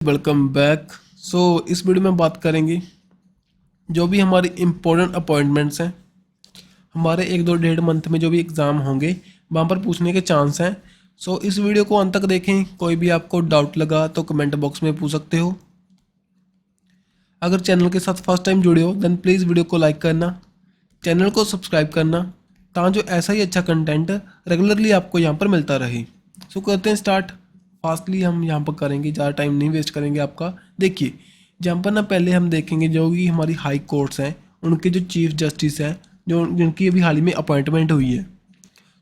Welcome back. इस video में बात करेंगे जो भी हमारी इम्पोर्टेंट अपॉइंटमेंट्स हैं, हमारे 1-2 1.5 मंथ में जो भी एग्ज़ाम होंगे वहाँ पर पूछने के चांस हैं। इस वीडियो को अंत तक देखें। कोई भी आपको डाउट लगा तो कमेंट बॉक्स में पूछ सकते हो। अगर चैनल के साथ फर्स्ट टाइम जुड़े हो देन प्लीज़ वीडियो को लाइक करना, चैनल को सब्सक्राइब करना, ताकि जो ऐसा ही अच्छा कंटेंट रेगुलरली आपको यहाँ पर मिलता रहे। करते हैं स्टार्ट। फास्टली हम यहाँ पर करेंगे, ज़्यादा टाइम नहीं वेस्ट करेंगे आपका। देखिए जहाँ पर ना पहले हम देखेंगे जो भी हमारी हाई कोर्ट्स हैं उनके जो चीफ जस्टिस हैं जो जिनकी अभी हाल ही में अपॉइंटमेंट हुई है।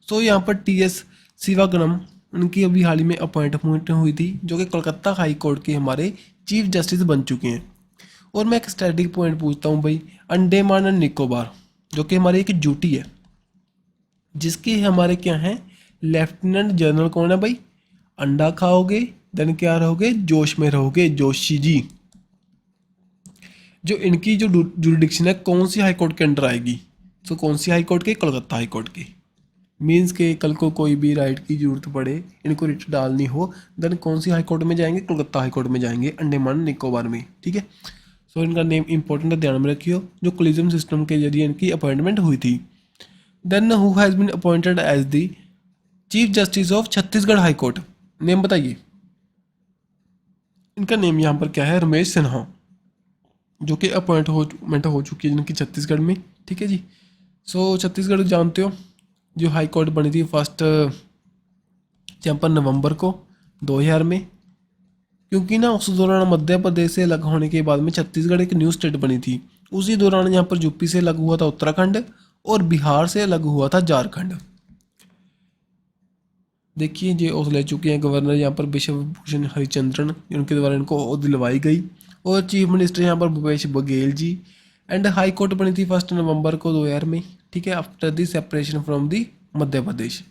यहाँ पर TS शिवागणम उनकी अभी हाल ही में अपॉइंटमेंट हुई थी जो कि कोलकाता हाई कोर्ट के हमारे चीफ जस्टिस बन चुके हैं। और मैं एक स्टैटिक पॉइंट पूछता हूँ भाई, अंडमान एंड निकोबार जो कि हमारी एक ड्यूटी है जिसके हमारे क्या हैं लेफ्टिनेंट जनरल कौन है भाई? अंडा खाओगे देन क्या रहोगे? जोश में रहोगे, जोशी जी। जो इनकी जो जुरिडिक्शन है कौन सी हाई कोर्ट के अंडर आएगी? कौन सी हाई कोर्ट के? कोलकाता हाई कोर्ट के। मीन्स के कल को कोई भी राइट की जरूरत पड़े, इनको रिट डालनी हो, देन कौन सी हाई कोर्ट में जाएंगे? कोलकाता हाई कोर्ट में जाएंगे, अंडमान निकोबार में। ठीक है, इनका नेम इंपॉर्टेंट है, ध्यान में रखियो। जो कोलिजियम सिस्टम के जरिए इनकी अपॉइंटमेंट हुई थी। Then who has been appointed as the chief justice of Chhattisgarh high court? Name बताइए। इनका नेम यहाँ पर क्या है? रमेश सिन्हा, जो कि अपॉइंटमेंट हो चुकी है जिनकी छत्तीसगढ़ में। ठीक है जी। छत्तीसगढ़ जानते हो जो हाई कोर्ट बनी थी फर्स्ट यहाँ पर नवंबर को 2000 में, क्योंकि ना उस दौरान मध्य प्रदेश से अलग होने के बाद में छत्तीसगढ़ एक न्यू स्टेट बनी थी। उसी दौरान यहाँ पर यूपी से अलग हुआ था उत्तराखंड और बिहार से अलग हुआ था झारखंड। देखिए ये ओथ ले चुके हैं गवर्नर यहाँ पर विश्व भूषण हरिचंद्रन, उनके द्वारा इनको ओथ दिलवाई गई। और चीफ मिनिस्टर यहाँ पर Bhupesh Baghel ji. And high court बनी थी 1 नवंबर को 2000 में। ठीक है, after the separation from the Madhya Pradesh.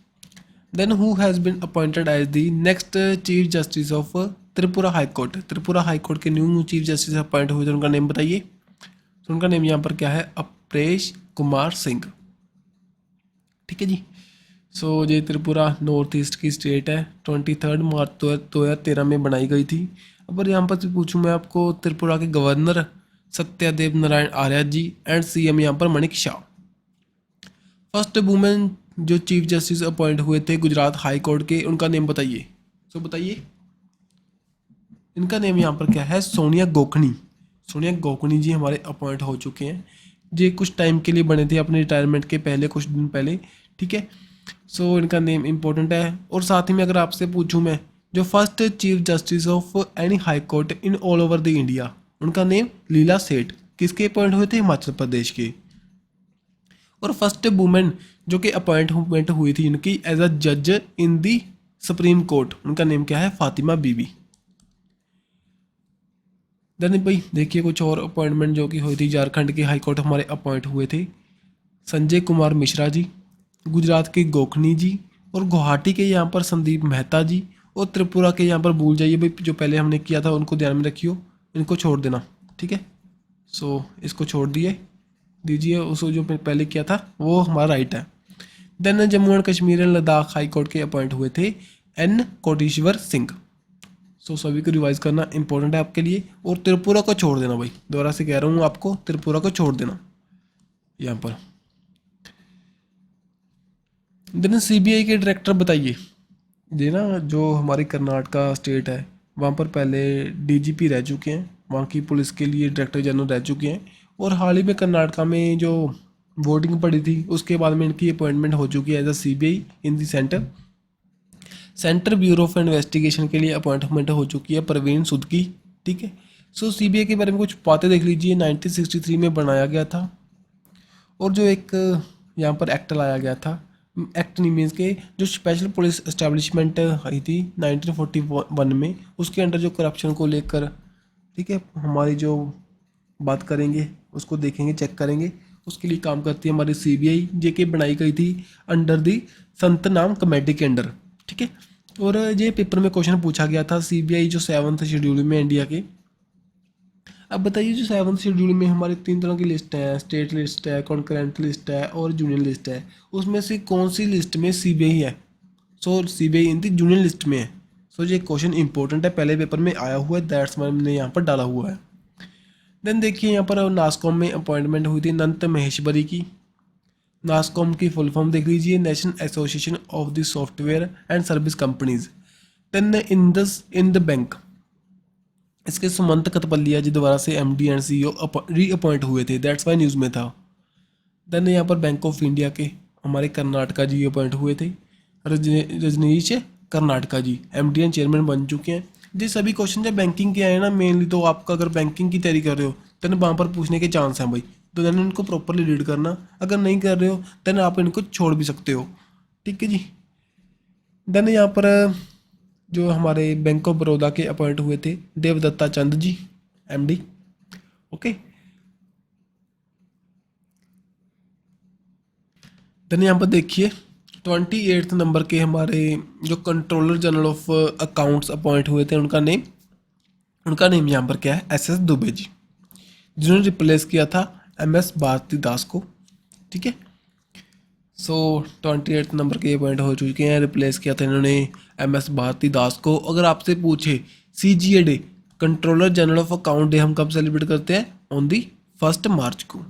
Then who has been appointed as the next chief justice of Tripura high court? Tripura high court के न्यू चीफ जस्टिस अपॉइंट हुए थे, उनका नेम बताइए। उनका नेम यहाँ पर क्या है? अपरेश कुमार सिंह। ठीक है जी। ये त्रिपुरा नॉर्थ ईस्ट की स्टेट है, 23 मार्च 2013 में बनाई गई थी। अगर यहाँ पर पूछूँ मैं आपको, त्रिपुरा के governor Satyadev Narayan Arya ji and CM यहाँ पर मणिक शाह। फर्स्ट वुमेन जो चीफ जस्टिस अपॉइंट हुए थे गुजरात हाई कोर्ट के, उनका नेम बताइए। बताइए। इनका नेम यहाँ पर क्या है? सोनिया गोखनी। सोनिया गोखनी जी हमारे अपॉइंट हो चुके हैं। ये कुछ टाइम के लिए बने थे अपने रिटायरमेंट के पहले, कुछ दिन पहले। ठीक है, इनका नेम इंपॉर्टेंट है। और साथ ही में अगर आपसे पूछूं मैं, जो first chief justice of any high court in all over the India, उनका नेम लीला सेठ। किसके अपॉइंट हुए थे? हिमाचल प्रदेश के। और फर्स्ट वुमेन जो कि अपॉइंटमेंट हुई थी इनकी एज अ जज इन दी सुप्रीम कोर्ट, उनका नेम क्या है? फातिमा बीबी। देन भाई देखिए कुछ और अपॉइंटमेंट जो कि हुई थी। झारखंड के हाई कोर्ट हमारे अपॉइंट हुए थे संजय कुमार मिश्रा जी, गुजरात के गोखनी जी, और गुवाहाटी के यहाँ पर संदीप मेहता जी, और त्रिपुरा के यहाँ पर भूल जाइए भाई, जो पहले हमने किया था उनको ध्यान में रखियो, इनको छोड़ देना। ठीक है, इसको छोड़ दीजिए उसको जो पहले किया था वो हमारा राइट है। Then Jammu and Kashmir and Ladakh high court के अपॉइंट हुए थे N कोटेश्वर सिंह। सभी को रिवाइज करना इंपॉर्टेंट है आपके लिए। और त्रिपुरा को छोड़ देना भाई, दोबारा से कह रहा हूँ आपको, त्रिपुरा को छोड़ देना यहाँ पर। देन CBI के डायरेक्टर बताइए। ये ना जो हमारी कर्नाटका स्टेट है वहाँ पर पहले DGP रह चुके हैं, वहाँ की पुलिस के लिए डायरेक्टर जनरल रह चुके हैं। और हाल ही में कर्नाटका में जो वोटिंग पड़ी थी उसके बाद में इनकी अपॉइंटमेंट हो चुकी है as a CBI in the centre bureau of investigation के लिए अपॉइंटमेंट हो चुकी है प्रवीण सूद की। ठीक है, CBI के बारे में कुछ बातें देख लीजिए। 1963 में बनाया गया था। और जो एक यहाँ पर एक्ट लाया गया था, एक्ट नहीं मीन्स के जो स्पेशल पुलिस एस्टेब्लिशमेंट आई थी 1941 में, उसके अंडर जो करप्शन को लेकर, ठीक है, हमारी जो बात करेंगे उसको देखेंगे, चेक करेंगे, उसके लिए काम करती है हमारी CBI, जो कि बनाई गई थी अंडर दी संत नाम कमेटी के अंडर। ठीक है, और ये पेपर में क्वेश्चन पूछा गया था CBI जो 7th शेड्यूल में इंडिया के। अब बताइए जो 7th शेड्यूल में हमारे 3 तरह की लिस्ट है, स्टेट लिस्ट है, कॉन्करेंट लिस्ट है और यूनियन लिस्ट है, उसमें से कौन सी लिस्ट में CBI है? CBI in the union list में है। सो ये क्वेश्चन इंपॉर्टेंट है, पहले पेपर में आया हुआ है, दैट्स मैंने यहाँ पर डाला हुआ है। देन देखिए यहाँ पर नासकॉम में अपॉइंटमेंट हुई थी नंत महेश्वरी की। नासकॉम की फुल फॉर्म देख लीजिए, national association of the software and service companies. Then in the bank, इसके सुमंत कतपलिया जी दोबारा से एमडी एंड सीईओ रीअपॉइंट हुए थे, दैट्स वाई न्यूज़ में था। देन यहाँ पर बैंक ऑफ इंडिया के हमारे कर्नाटका जी अपॉइंट हुए थे, रजनीश कर्नाटका जी एमडी एंड चेयरमैन बन चुके हैं। ये सभी क्वेश्चन जब बैंकिंग के आए ना मेनली, तो आपका अगर बैंकिंग की तैयारी कर रहे हो देन वहाँ पर पूछने के चांस हैं भाई, तो देन इनको प्रॉपरली रीड करना। अगर नहीं कर रहे हो देन आप इनको छोड़ भी सकते हो, ठीक है जी। देन यहाँ पर जो हमारे बैंक ऑफ बड़ौदा के अपॉइंट हुए थे देवदत्ता Chand ji MD, okay. Then यहाँ पर देखिए 28 नंबर के हमारे जो controller general of accounts appoint हुए थे, उनका नेम यहाँ पर क्या है, एस दुबे जी, जिन्होंने रिप्लेस किया था MS भारती दास को, ठीक है। सो 28 नंबर के अपॉइंट हो चुके हैं, रिप्लेस किया था इन्होंने MS भारती दास को। अगर आपसे पूछे CGA day, controller general of account day, हम कब सेलिब्रेट करते हैं, ऑन दी 1 मार्च को।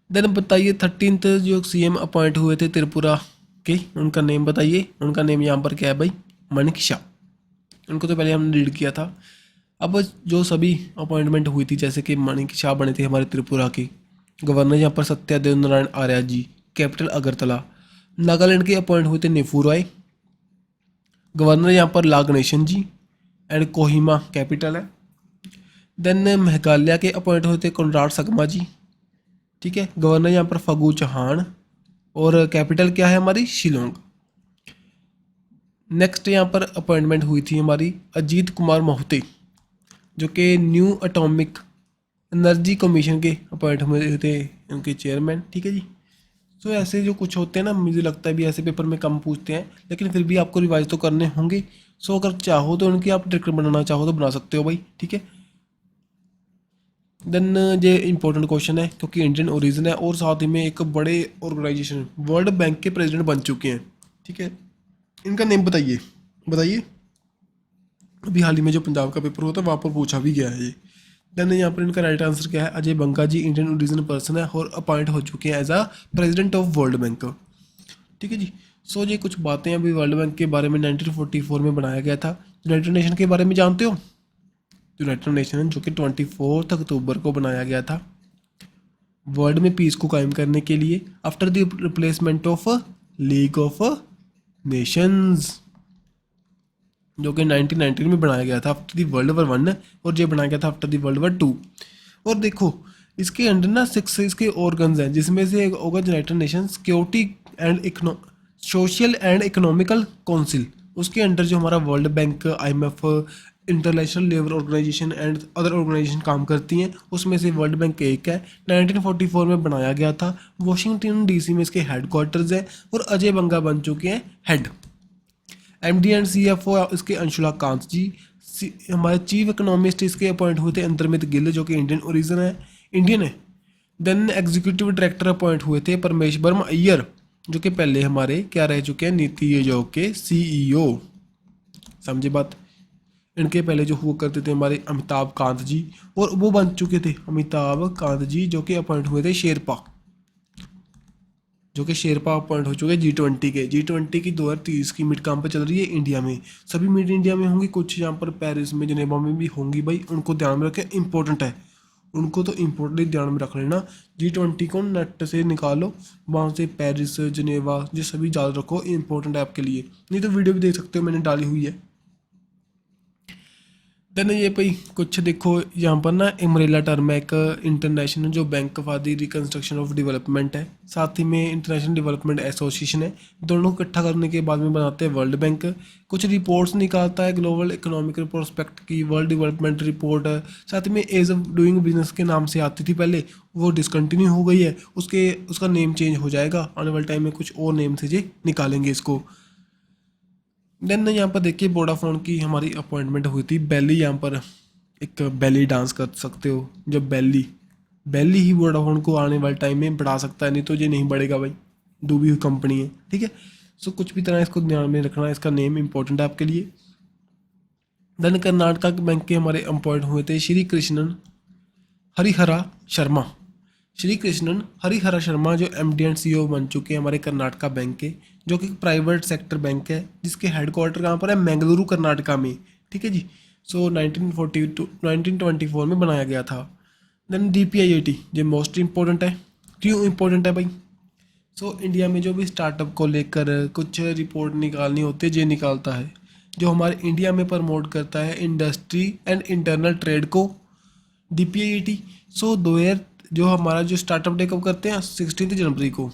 देन बताइए 13th जो CM अपॉइंट हुए थे त्रिपुरा के, उनका नेम बताइए। उनका नेम यहाँ पर क्या है भाई, मणिक शाह। उनको तो पहले हमने रीड किया था। अब जो सभी अपॉइंटमेंट हुई थी, जैसे कि मणिक शाह बने थे हमारे त्रिपुरा के गवर्नर, यहाँ पर सत्यादेव नारायण आर्या जी, कैपिटल अगरतला। नागालैंड के अपॉइंट हुए थे नेफू रॉय, गवर्नर यहाँ पर ला गणेशन जी, एंड कोहिमा कैपिटल है। देन मेघालय के अपॉइंट हुए थे कोनराड संगमा जी, ठीक है, गवर्नर यहाँ पर फगू चौहान, और कैपिटल क्या है हमारी, शिलोंग। नेक्स्ट यहाँ पर अपॉइंटमेंट हुई थी हमारी अजीत कुमार मोहते, जो कि न्यू एटॉमिक एनर्जी कमीशन के अपॉइंट हुए थे, उनके चेयरमैन, ठीक है जी। तो ऐसे जो कुछ होते हैं ना, मुझे लगता है भी ऐसे पेपर में कम पूछते हैं, लेकिन फिर भी आपको रिवाइज तो करने होंगे। सो अगर चाहो तो उनकी आप डायरेक्टर बनाना चाहो तो बना सकते हो भाई, ठीक है। देन ये इंपॉर्टेंट क्वेश्चन है क्योंकि इंडियन ओरिजिन है, और साथ ही में एक बड़े ऑर्गेनाइजेशन वर्ल्ड बैंक के प्रेसिडेंट बन चुके हैं, ठीक है। इनका नेम बताइए, बताइए। अभी हाल ही में जो पंजाब का पेपर होता है वहाँ पर पूछा भी गया है ये। देन यहाँ पर इनका राइट आंसर क्या है, Ajay Banga ji Indian origin person है और अपॉइंट हो चुके हैं as a president of world Bank, ठीक है जी। सो ये कुछ बातें अभी वर्ल्ड बैंक के बारे में 1944 में बनाया गया था। यूनाइटेड नेशन के बारे में जानते हो, यूनाइटेड नेशन जो कि 24 अक्टूबर को बनाया गया था वर्ल्ड में पीस को कायम करने के लिए, after the replacement of league of Nations, जो कि 1919 में बनाया गया था आफ्टर दी वर्ल्ड वॉर 1, और ये बनाया गया था आफ्टर दी वर्ल्ड वॉर 2। और देखो इसके अंडर ना 6 इसके ऑर्गन्स हैं, जिसमें से एक होगा United Nation security and social and economical council, उसके अंडर जो हमारा World Bank, IMF, international labour organisation and other organisation काम करती हैं, उसमें से वर्ल्ड बैंक एक है। 1944 में बनाया गया था, वॉशिंगटन DC में इसके हेडक्वार्टर्स हैं, और अजय बंगा बन चुके हैं हेड। MD एंड CFO इसके अंशुला कांत जी, हमारे चीफ इकोनॉमिस्ट इसके अपॉइंट हुए थे अंतर्मित गिल, जो कि इंडियन है। देन एग्जीक्यूटिव डायरेक्टर अपॉइंट हुए थे परमेश्वरम अय्यर, जो कि पहले हमारे क्या रह चुके हैं, नीति आयोग के CEO, समझे बात। इनके पहले जो हुआ करते थे हमारे अमिताभ कांत जी, और वो बन चुके थे अमिताभ कांत जी, जो कि अपॉइंट हुए थे शेरपा, जो कि शेरपा अपॉइंट हो चुके G20 के। G20 की 2030 की मीट काम पर चल रही है इंडिया में, सभी मीट इंडिया में होंगी, कुछ यहाँ पर पेरिस में जनेवा में भी होंगी भाई, उनको ध्यान में रखें, इंपॉर्टेंट है, उनको तो इम्पोर्टेंटली ध्यान में रख लेना। G20 को नेट से निकालो, वहाँ से पेरिस, जनेवा, ये सभी याद रखो, इंपॉर्टेंट है आपके लिए, नहीं तो वीडियो भी देख सकते हो, मैंने डाली हुई है। देन ये भाई कुछ देखो यहाँ पर ना, अम्ब्रेला टर्म है एक इंटरनेशनल जो bank for the reconstruction of development है, साथ ही में इंटरनेशनल डेवलपमेंट एसोसिएशन है, दोनों को इकट्ठा करने के बाद में बनाते हैं वर्ल्ड बैंक। कुछ रिपोर्ट्स निकालता है, ग्लोबल इकोनॉमिक प्रोस्पेक्ट की, वर्ल्ड डेवलपमेंट रिपोर्ट, साथ में एज ऑफ डूइंग बिजनेस के नाम से आती थी पहले, वो डिसकंटिन्यू हो गई है, उसका नेम चेंज हो जाएगा, आने वाले टाइम में कुछ और नेम से ये निकालेंगे इसको। देन यहाँ पर देखिए वोडाफोन की हमारी अपॉइंटमेंट हुई थी बेली, यहाँ पर एक बेली डांस कर सकते हो, जब बेली ही वोडाफोन को आने वाले टाइम में बढ़ा सकता है, नहीं तो ये नहीं बढ़ेगा भाई, डूबी हुई कंपनी है, ठीक है। सो कुछ भी तरह इसको ध्यान में रखना, इसका नेम इंपॉर्टेंट है आपके लिए। देन कर्नाटका बैंक के हमारे अपॉइंट हुए थे श्री कृष्णन हरिहरा शर्मा। श्री कृष्णन हरिहरा शर्मा जो MD एंड CEO बन चुके हैं हमारे कर्नाटका बैंक के, जो कि प्राइवेट सेक्टर बैंक है जिसके हेडक्वार्टर कहाँ पर है, मैंगलुरु कर्नाटका में। ठीक है जी। सो 1924 में बनाया गया था। देन DPIIT जो मोस्ट इम्पोर्टेंट है। क्यों इम्पोर्टेंट है भाई? सो इंडिया में जो भी स्टार्टअप को लेकर कुछ रिपोर्ट निकालनी होती है, ये निकालता है। जो हमारे इंडिया में प्रमोट करता है इंडस्ट्री एंड इंटरनल ट्रेड को, DPIIT। सो 2000 जो हमारा जो स्टार्टअप डे कब करते हैं, 16 जनवरी को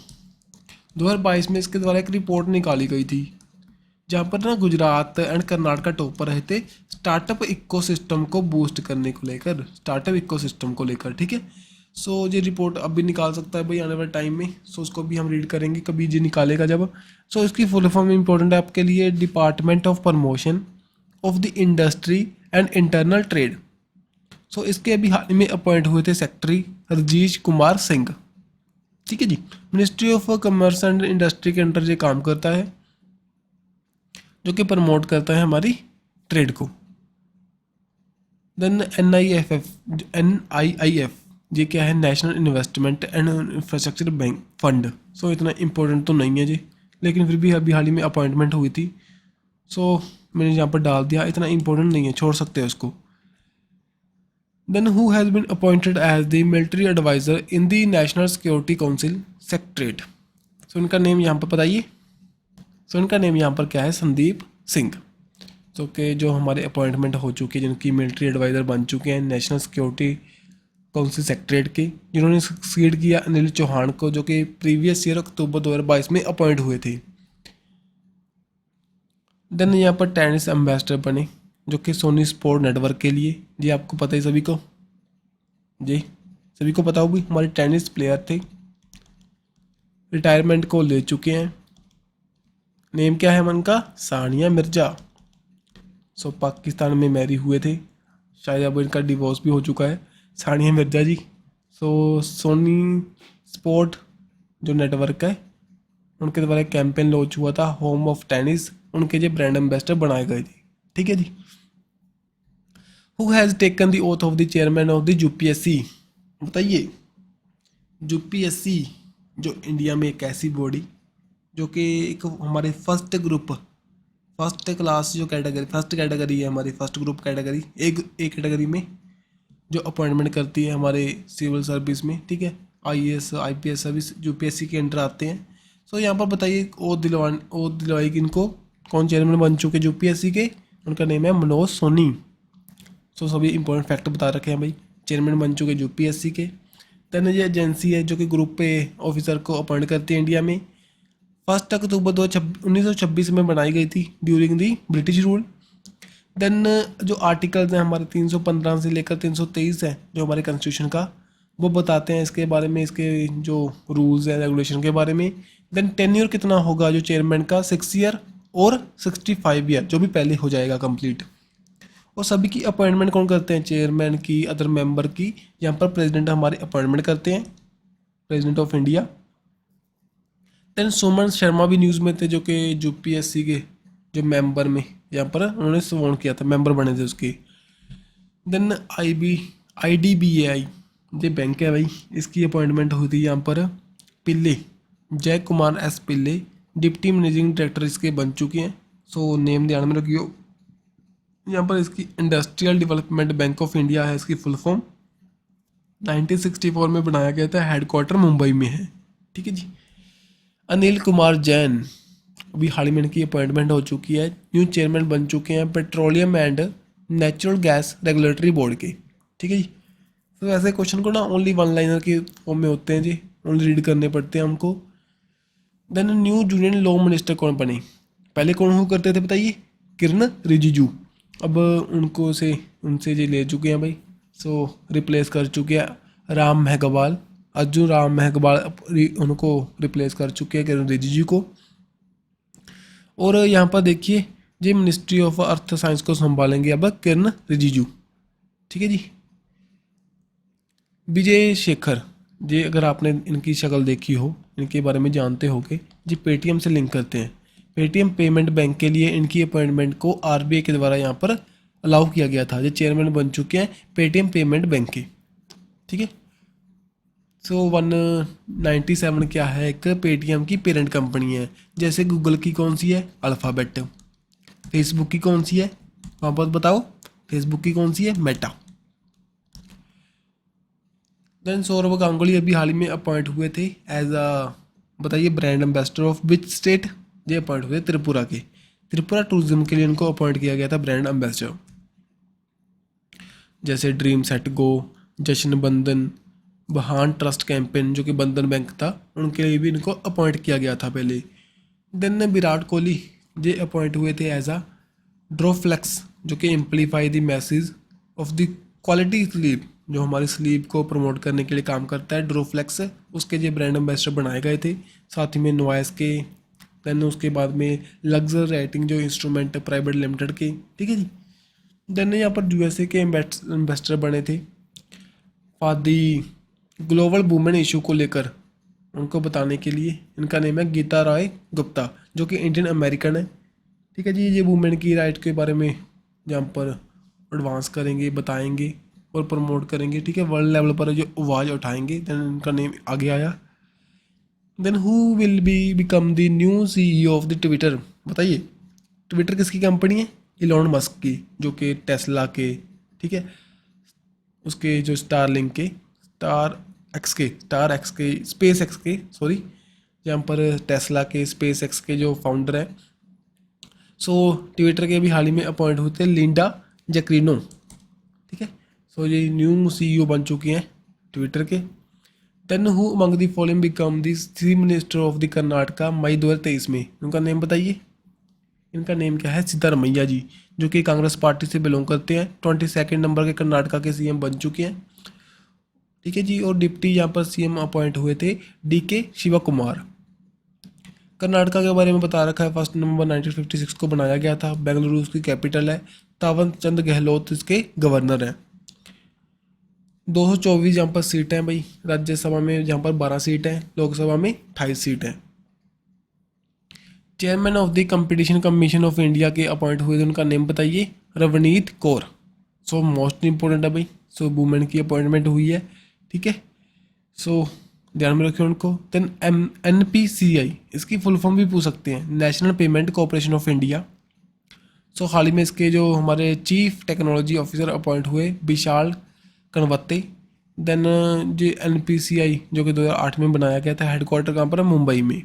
2022 में इसके द्वारा एक रिपोर्ट निकाली गई थी, जहाँ पर ना गुजरात एंड कर्नाटका टॉप पर रहे थे स्टार्टअप इकोसिस्टम को बूस्ट करने को लेकर, स्टार्टअप इकोसिस्टम को लेकर। ठीक है। सो ये रिपोर्ट अब भी निकाल सकता है भाई आने वाले टाइम में। सो उसको भी हम रीड करेंगे कभी ये निकालेगा जब। सो इसकी फुल फॉर्म इंपॉर्टेंट है आपके लिए, department of promotion of the industry and internal trade. So इसके अभी हाल ही में अपॉइंट हुए थे सेक्रेटरी रजीश कुमार सिंह। ठीक है जी। Ministry of commerce and industry के अंडर ये काम करता है, जो कि प्रमोट करता है हमारी ट्रेड को। देन NIIF ये क्या है, national investment and infrastructure bank fund. So इतना इंपॉर्टेंट तो नहीं है जी, लेकिन फिर भी अभी हाल ही में अपॉइंटमेंट हुई थी। सो मैंने यहाँ पर डाल दिया, इतना इंपॉर्टेंट नहीं है, छोड़ सकते हैं उसको। Then who has been appointed as the military advisor in the National Security Council Secretariat? सो इनका नेम यहाँ पर बताइए। सो इनका नेम यहाँ पर क्या है, संदीप सिंह। सो के जो हमारे अपॉइंटमेंट हो चुके हैं, जिनकी मिलिट्री एडवाइज़र बन चुके हैं नेशनल सिक्योरिटी काउंसिल सेक्रेटरीट के, जिन्होंने सक्सीड किया अनिल चौहान को, जो कि प्रीवियस ईयर अक्टूबर 2022 में अपॉइंट हुए थे। देन यहाँ पर टेनिस एम्बेसडर बने, जो कि सोनी स्पोर्ट नेटवर्क के लिए, जी आपको पता ही सभी को, जी सभी को पता होगी, हमारे टेनिस प्लेयर थे, रिटायरमेंट को ले चुके हैं। नेम क्या है उनका, सानिया मिर्जा। सो पाकिस्तान में मैरी हुए थे, शायद अब इनका डिवोर्स भी हो चुका है, सानिया मिर्जा जी। सो सोनी स्पोर्ट जो नेटवर्क है उनके द्वारा कैंपेन लॉन्च हुआ था, होम ऑफ टेनिस, उनके जो ब्रांड एम्बेसडर बनाए गए थे। ठीक है जी। Who has taken the oath of the chairman of the UPSC? बताइए। UPSC जो इंडिया में एक ऐसी बॉडी जो कि एक हमारे फर्स्ट ग्रुप, फर्स्ट क्लास जो कैटेगरी, फर्स्ट कैटेगरी है हमारी, फर्स्ट ग्रुप कैटेगरी, एक कैटेगरी में जो अपॉइंटमेंट करती है हमारे सिविल सर्विस में। ठीक है। IAS IPS सर्विस UPSC के अंडर आते हैं। सो यहाँ पर बताइए ओथ दिलवाई इनको, कौन चेयरमैन बन चुके UPSC के, उनका नेम है मनोज सोनी। सो सभी इंपॉर्टेंट फैक्ट बता रखे हैं भाई, चेयरमैन बन चुके UPSC के। देन ये एजेंसी है जो कि ग्रुप पे ऑफिसर को अपॉइंट करती है इंडिया में। 1 अक्टूबर 1926 में बनाई गई थी during the British rule. Then जो आर्टिकल्स हैं हमारे 315 से लेकर 323 है जो हमारे कॉन्स्टिट्यूशन का, वो बताते हैं इसके बारे में, इसके जो रूल्स हैं रेगुलेशन के बारे में। देन टेन्योर कितना होगा जो चेयरमैन का, 6 ईयर और 65 ईयर, जो भी पहले हो जाएगा कंप्लीट। और सभी की अपॉइंटमेंट कौन करते हैं, चेयरमैन की, अदर मेंबर की, यहाँ पर प्रेसिडेंट हमारे अपॉइंटमेंट करते हैं, president of India. Then Suman Sharma भी न्यूज़ में थे, जो कि UPSC के जो मेंबर में यहाँ पर उन्होंने स्वॉन किया था, मेंबर बने थे उसके। देन IDBI ये बैंक है भाई, इसकी अपॉइंटमेंट हुई थी यहाँ पर पिल्ले, जय कुमार S पिल्ले डिप्टी मैनेजिंग डायरेक्टर इसके बन चुके हैं। सो नेम ध्यान में रखियो। यहाँ पर इसकी industrial development bank of India है इसकी फुल फॉर्म। 1964 में बनाया गया था, हेडक्वार्टर मुंबई में है। ठीक है जी। अनिल कुमार जैन अभी हाल ही में इनकी अपॉइंटमेंट हो चुकी है, न्यू चेयरमैन बन चुके हैं petroleum and natural gas regulatory board के। ठीक है जी। तो ऐसे क्वेश्चन को ना ओनली वन लाइनर के फॉर्म में होते हैं जी, ओनली रीड करने पड़ते हैं हमको। Then new union law minister कौन बने, पहले कौन हुआ करते थे बताइए, किरण रिजिजू। अब उनसे ये ले चुके हैं भाई, सो रिप्लेस कर चुके हैं राम मेघवाल, अर्जुन राम मेघवाल उनको रिप्लेस कर चुके हैं किरण रिजिजू को। और यहाँ पर देखिए जी मिनिस्ट्री ऑफ अर्थ साइंस को संभालेंगे अब किरण रिजिजू। ठीक है जी। विजय शेखर जी, अगर आपने इनकी शक्ल देखी हो, इनके बारे में जानते होगे जी, पेटीएम से लिंक करते हैं। पेटीएम पेमेंट बैंक के लिए इनकी अपॉइंटमेंट को आरबीआई के द्वारा यहाँ पर अलाउ किया गया था। ये चेयरमैन बन चुके हैं पेटीएम पेमेंट बैंक के, ठीक है। सो 197 क्या है, एक पेटीएम की पेरेंट कंपनी है। जैसे गूगल की कौन सी है, अल्फ़ाबेट। फेसबुक की कौन सी है, वापस बताओ, फेसबुक की कौन सी है, मेटा। देन सौरभ गांगुली अभी हाल ही में अपॉइंट हुए थे एज अ, बताइए, brand ambassador of which state. ये अपॉइंट हुए त्रिपुरा के। त्रिपुरा टूरिज्म के लिए इनको अपॉइंट किया गया था ब्रांड एम्बेसडर। जैसे ड्रीम सेट गो, जश्न बंधन, बहान ट्रस्ट कैंपेन जो कि बंधन बैंक था, उनके लिए भी इनको अपॉइंट किया गया था पहले। देन विराट कोहली ये अपॉइंट हुए थे एज अ ड्रोफ्लेक्स जो कि amplify the message of the quality sleep, जो हमारी स्लीप को प्रमोट करने के लिए काम करता है, ड्रोफ्लेक्स, उसके जो ब्रांड एम्बेसडर बनाए गए थे। साथ ही में नॉइस के, देन उसके बाद में लग्जर राइटिंग जो इंस्ट्रूमेंट प्राइवेट लिमिटेड के, ठीक है जी। देन यहाँ पर यूएसए के एम्बेसडर बने थे for the global women issue को लेकर, उनको बताने के लिए। इनका नेम है गीता राय गुप्ता जो कि इंडियन अमेरिकन है, ठीक है जी। ये वुमेन की राइट के बारे में यहाँ पर एडवांस करेंगे, बताएंगे और प्रमोट करेंगे, ठीक है। वर्ल्ड लेवल पर जो आवाज़ उठाएंगे। देन इनका नेम आगे आया। Then who will be become the new CEO of the Twitter, बताइए। ट्विटर किसकी कंपनी है, इलॉन मस्क की, जो कि टेस्ला के, ठीक है, उसके जो स्टारलिंक के, स्टार एक्स के, स्पेस एक्स के, सॉरी, यहाँ पर टेस्ला के, स्पेस एक्स के जो फाउंडर हैं। सो ट्विटर के भी हाल ही में अपॉइंट हुए थे लिंडा जैक्रिनो, ठीक है। सो ये न्यू सीईओ बन चुकी हैं ट्विटर के। Then who among the following become the chief minister of the Karnataka मई 2023 में, उनका नेम बताइए। इनका नेम क्या है, सिद्धारमैया जी, जो कि कांग्रेस पार्टी से बिलोंग करते हैं। 22 नंबर के कर्नाटका के सीएम बन चुके हैं, ठीक है जी। और डिप्टी यहाँ पर सीएम अपॉइंट हुए थे डीके शिवा कुमार। कर्नाटका के बारे में बता रखा है, 1 नवंबर 1956 को बनाया गया था। बेंगलुरु उसकी कैपिटल है। तावन चंद गहलोत इसके गवर्नर हैं। 224 यहाँ पर सीट हैं भाई राज्यसभा में, जहाँ पर 12 सीट हैं, लोकसभा में 28 सीट हैं। Chairman of the competition commission of India के अपॉइंट हुए थे, उनका नेम बताइए, Ravneet Kaur. So most important है भाई। सो वुमेन की अपॉइंटमेंट हुई है, ठीक है। सो ध्यान में रखिए उनको। देन NPCI, इसकी फुल फॉर्म भी पूछ सकते हैं, national payment corporation of India. So हाल ही में इसके जो हमारे चीफ टेक्नोलॉजी ऑफिसर अपॉइंट हुए विशाल कनवत्ते। देन जो NPCI जो कि 2008 में बनाया गया था, हेडक्वार्टर कहाँ पर है, मुंबई में।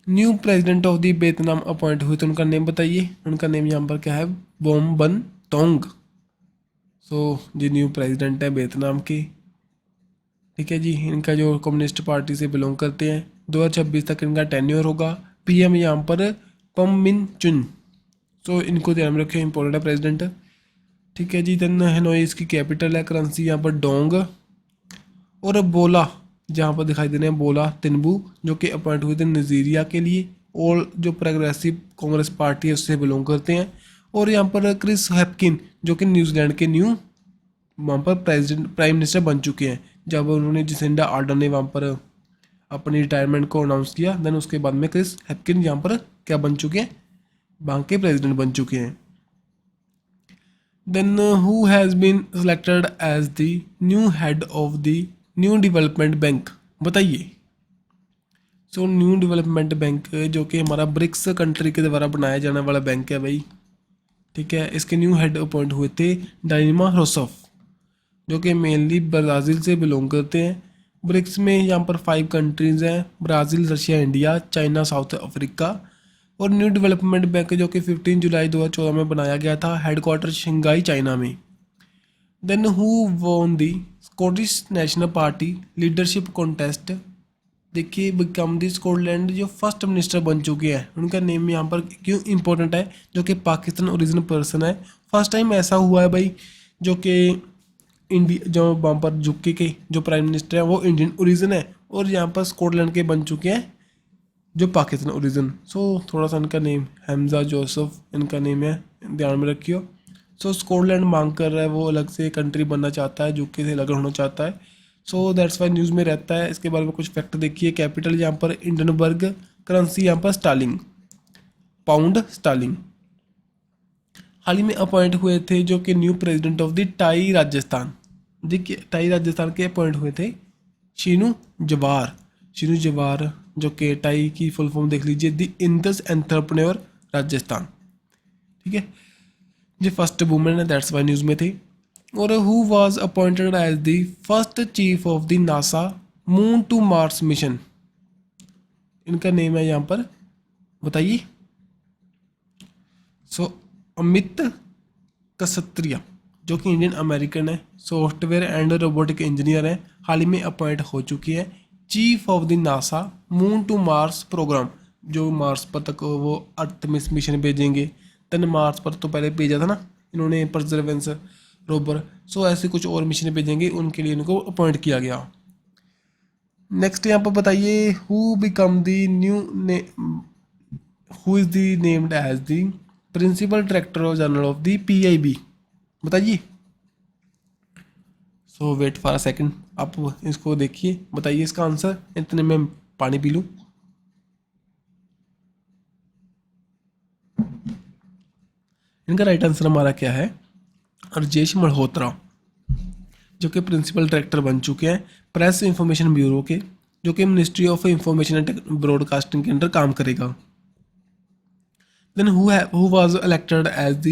New president of the Vietnam appoint हुए तो उनका नेम बताइए। उनका नेम यहाँ पर क्या है, बोम बन तोंग। सो जो न्यू प्रेसिडेंट है वियतनाम के, ठीक है जी। इनका जो कम्युनिस्ट पार्टी से बिलोंग करते हैं। 2026 तक इनका टेन्योर होगा। PM यहाँ पर पम मिन चुन। सो इनको ध्यान में रखिए, इंपॉर्टेंट है प्रेसिडेंट, ठीक है जी। देन हनोई इसकी कैपिटल है। करेंसी यहाँ पर डोंग। और बोला जहाँ पर दिखाई दे रहे हैं बोला तिनबू, जो कि अपॉइंट हुए थे नाइजीरिया के लिए, और जो प्रोग्रेसिव कांग्रेस पार्टी है उससे बिलोंग करते हैं। और यहाँ पर क्रिस हैप्किन जो कि न्यूजीलैंड के न्यू वहाँ पर प्राइम मिनिस्टर बन चुके हैं, जब उन्होंने जिसेंडा आर्डर ने वहाँ पर अपनी रिटायरमेंट को अनाउंस किया। देन उसके बाद में क्रिस हैप्किन यहाँ पर क्या बन चुके हैं, वहाँ के प्रेसिडेंट बन चुके हैं। Then who has been selected as the new head of the new development bank, बताइए। सो न्यू डेवलपमेंट बैंक जो कि हमारा ब्रिक्स कंट्री के द्वारा बनाया जाने वाला बैंक है भाई, ठीक है। इसके न्यू हेड अपॉइंट हुए थे डायनिमा रोसोफ, जो कि मेनली ब्राज़ील से बिलोंग करते हैं। ब्रिक्स में यहाँ पर 5 कंट्रीज़ हैं, Brazil, Russia, India, China, South Africa. और न्यू डेवलपमेंट बैंक जो कि 15 जुलाई 2014 में बनाया गया था, हेडक्वार्टर शंघाई, चाइना में। Then who won the Scottish National Party leadership contest, देखिए बिकम दी स्कॉटलैंड जो फर्स्ट मिनिस्टर बन चुके हैं। उनका नेम यहाँ पर क्यों इंपॉर्टेंट है, जो कि पाकिस्तान ओरिजिनल पर्सन है। फर्स्ट टाइम ऐसा हुआ है भाई, जो कि इंडिया जो वहाँ पर यूके के जो प्राइम मिनिस्टर है वो इंडियन ओरिजिन है, और यहाँ पर स्कॉटलैंड के बन चुके हैं जो पाकिस्तान ओरिजिन। सो थोड़ा सा इनका नेम हमजा जोसेफ इनका नेम है, ध्यान में रखियो। सो स्कॉटलैंड मांग कर रहा है, वो अलग से कंट्री बनना चाहता है, यूके से अलग होना चाहता है। सो दैट्स वाई न्यूज़ में रहता है। इसके बारे में कुछ फैक्ट देखिए। कैपिटल यहाँ पर इंडनबर्ग, करेंसी यहाँ पर स्टार्लिंग, पाउंड स्टार्लिंग। हाल ही में अपॉइंट हुए थे जो कि new president of the tie Rajasthan, देखिए टाई राजस्थान के अपॉइंट हुए थे शीनू जवार, शीनू जवार जो कि टाई की फुल फॉर्म देख लीजिए, द इंडस एंटरप्रेन्योर राजस्थान, ठीक है। ये फर्स्ट वुमेन है, दैट्स वाई न्यूज़ में थी। और who was appointed as the first chief of the NASA moon to Mars mission, इनका नेम है यहाँ पर, बताइए। सो अमित कसत्रिया जो कि इंडियन अमेरिकन है, सॉफ्टवेयर एंड रोबोटिक इंजीनियर है, हाल ही में अपॉइंट हो चुकी है chief of the NASA moon to Mars programme, जो मार्स पर तक वो अर्थ में मिशन भेजेंगे। तन मार्स पर तो पहले भेजा था ना इन्होंने परजर्वेंस रोबर, सो ऐसे कुछ और मिशन भेजेंगे, उनके लिए इनको अपॉइंट किया गया। नेक्स्ट यहाँ पर बताइए who become the new who is the named as the principal director general of the PIB, बताइए। So wait for a second, आप इसको देखिए, बताइए इसका आंसर, इतने में पानी पी लूँ। इनका राइट आंसर हमारा क्या है, राजेश मल्होत्रा, जो कि प्रिंसिपल डायरेक्टर बन चुके हैं प्रेस इंफॉर्मेशन ब्यूरो के, जो कि ministry of information and broadcasting के अंडर काम करेगा। Then who was elected as the